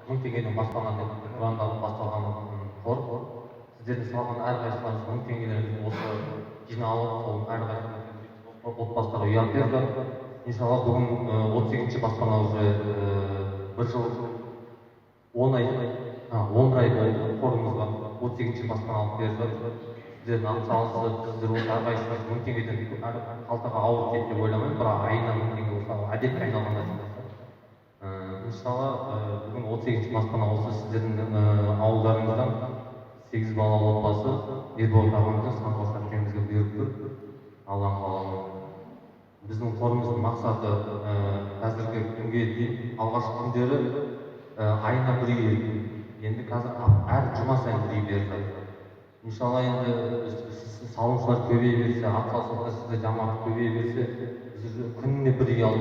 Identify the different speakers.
Speaker 1: мың теңгеден баспана деп ұрандағы басталған қор. Сіздердің салған әрқайсыларыңыз 1000 теңгелеріңізді осы жиналып, сол әрқайсыларыңыз отбасыларға үй алып берді. Иншалла бүгін 38-ші баспана уже бір жыл 11 ай болды қорымызға 38-ші баспана алып берді. Сіздердің ақшаңызды сіздер осы әрқайсыңыз 1000 теңгеден қалтаға ауыр тиеді деп ойламаймын, бірақ айына 1000 теңге болса әдетке айналған нәрсе. Иншалла бүгін 38-ші баспана осы сіздердің ауылдарыңыздан 8 балалы отбасы Ерболат ағамыздың Сандуғаш әпкемізге бұйырып тұр. Алланың қалауымен. Біздің қорымыздың мақсаты қазіргі күнге дейін алғашқы күндері айына бір үй, енді қазір әр жұма сайын бір үй беріп жатыр. Иншалла енді салымшылар көбейе берсе, атсалысуда сізде жамағат көбейе берсе, біз күніне бір үй алып